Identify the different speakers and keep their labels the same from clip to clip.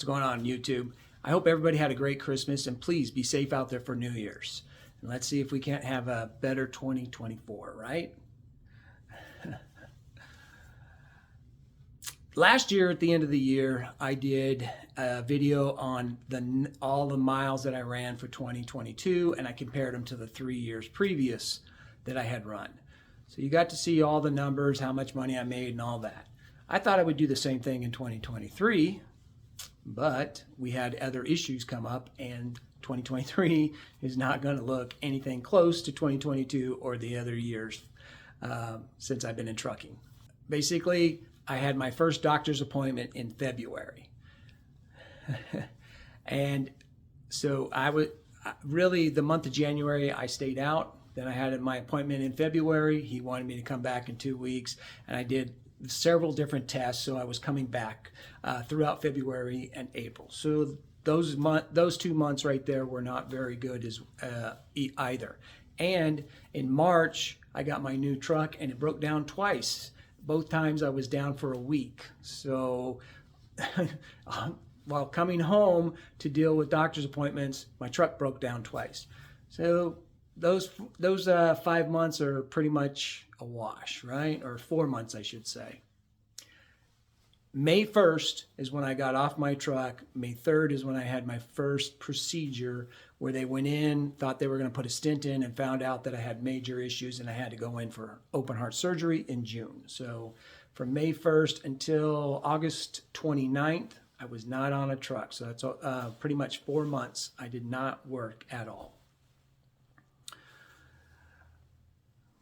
Speaker 1: What's going on YouTube? I hope everybody had a great Christmas, and please be safe out there for New Year's. And let's see if we can't have a better 2024, right? Last year at the end of the year, I did a video on all the miles that I ran for 2022, and I compared them to the 3 years previous that I had run. So you got to see all the numbers, how much money I made and all that. I thought I would do the same thing in 2023, but we had other issues come up, and 2023 is not going to look anything close to 2022 or the other years since I've been in trucking. Basically, I had my first doctor's appointment in February. And so really the month of January, I stayed out. Then I had my appointment in February. He wanted me to come back in 2 weeks, and I did several different tests. So I was coming back throughout February and April. So those 2 months right there were not very good either. And in March, I got my new truck, and it broke down twice. Both times I was down for a week. So while coming home to deal with doctor's appointments, my truck broke down twice. So those 5 months are pretty much a wash, right? Or 4 months, I should say. May 1st is when I got off my truck. May 3rd is when I had my first procedure where they went in, thought they were going to put a stent in, and found out that I had major issues and I had to go in for open heart surgery in June. So from May 1st until August 29th, I was not on a truck. So that's pretty much 4 months I did not work at all.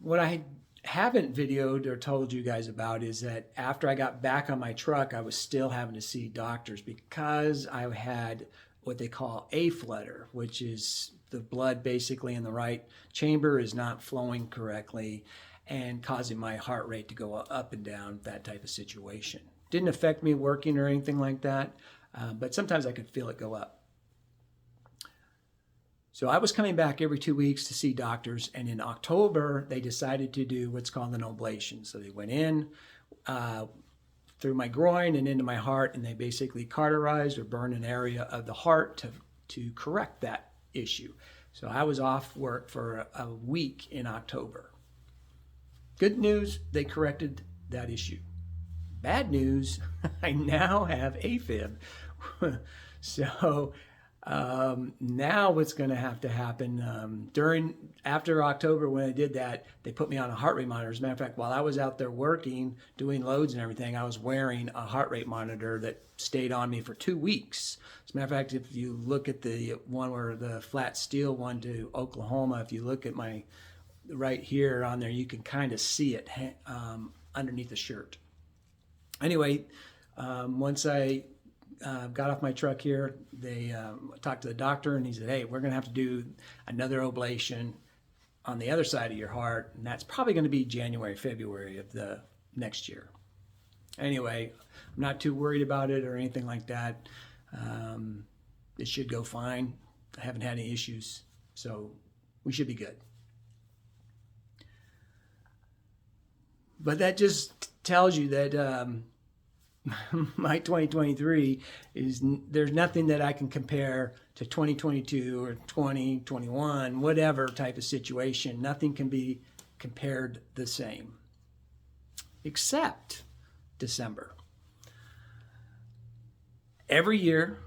Speaker 1: What I haven't videoed or told you guys about is that after I got back on my truck, I was still having to see doctors because I had what they call a flutter, which is the blood basically in the right chamber is not flowing correctly and causing my heart rate to go up and down, that type of situation. Didn't affect me working or anything like that, but sometimes I could feel it go up. So I was coming back every 2 weeks to see doctors, and in October, they decided to do what's called an ablation. So they went in through my groin and into my heart, and they basically cauterized or burned an area of the heart to correct that issue. So I was off work for a week in October. Good news, they corrected that issue. Bad news, I now have AFib. So now what's going to happen after October, when I did that, they put me on a heart rate monitor. As a matter of fact, while I was out there working, doing loads and everything, I was wearing a heart rate monitor that stayed on me for 2 weeks. As a matter of fact, if you look at the one where the flat steel one to Oklahoma, if you look at my right here on there, you can kind of see it underneath the shirt. Anyway, once I got off my truck here, they talked to the doctor, and he said, hey, we're going to have to do another ablation on the other side of your heart, and that's probably going to be January, February of the next year. Anyway, I'm not too worried about it or anything like that. It should go fine. I haven't had any issues, so we should be good. But that just tells you that my 2023 there's nothing that I can compare to 2022 or 2021, whatever type of situation. Nothing can be compared the same, except December. Every year,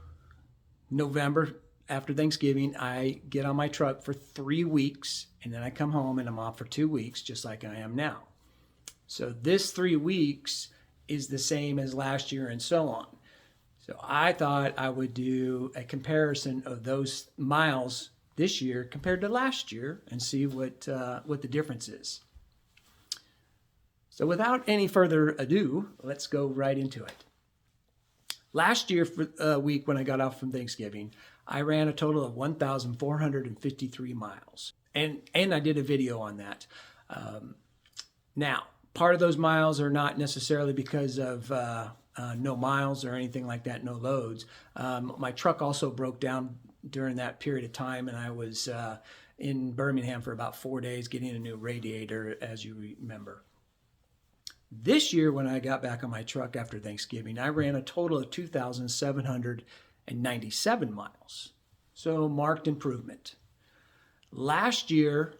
Speaker 1: November after Thanksgiving, I get on my truck for 3 weeks, and then I come home and I'm off for 2 weeks, just like I am now. So this 3 weeks is the same as last year and so on. So I thought I would do a comparison of those miles this year compared to last year and see what the difference is. So without any further ado, let's go right into it. Last year for a week when I got off from Thanksgiving, I ran a total of 1,453 miles. And I did a video on that. Now, part of those miles are not necessarily because of no miles or anything like that, no loads. My truck also broke down during that period of time, and I was in Birmingham for about 4 days getting a new radiator, as you remember. This year, when I got back on my truck after Thanksgiving, I ran a total of 2,797 miles. So marked improvement. Last year,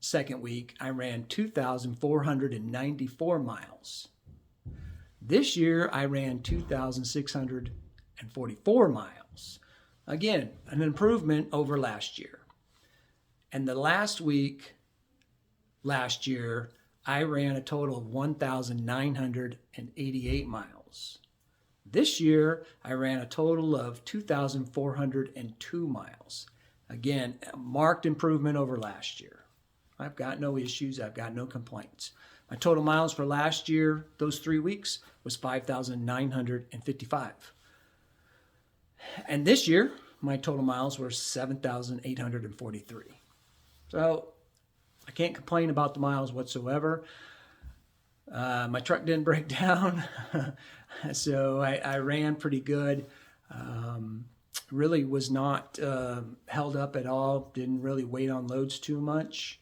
Speaker 1: second week, I ran 2,494 miles. This year, I ran 2,644 miles. Again, an improvement over last year. And the last week, last year, I ran a total of 1,988 miles. This year, I ran a total of 2,402 miles. Again, a marked improvement over last year. I've got no issues. I've got no complaints. My total miles for last year, those 3 weeks, was 5,955. And this year, my total miles were 7,843. So I can't complain about the miles whatsoever. My truck didn't break down, so I ran pretty good. Really was not held up at all. Didn't really wait on loads too much.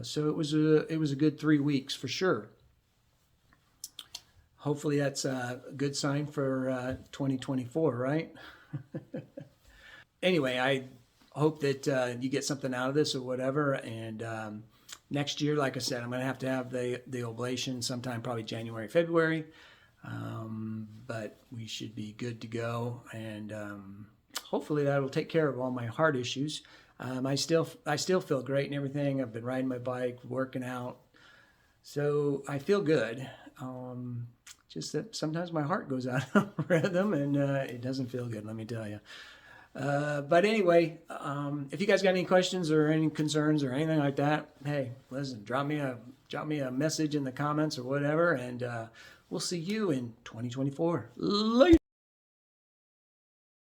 Speaker 1: So it was a good 3 weeks for sure. Hopefully that's a good sign for 2024, right? Anyway, I hope that you get something out of this or whatever. And next year, like I said, I'm going to have the oblation sometime, probably January, February. But we should be good to go. And hopefully that will take care of all my heart issues. I still feel great and everything. I've been riding my bike, working out. So I feel good. Just that sometimes my heart goes out of rhythm and it doesn't feel good, let me tell you. But anyway, if you guys got any questions or any concerns or anything like that, hey, listen, drop me a message in the comments or whatever, and we'll see you in 2024. Later.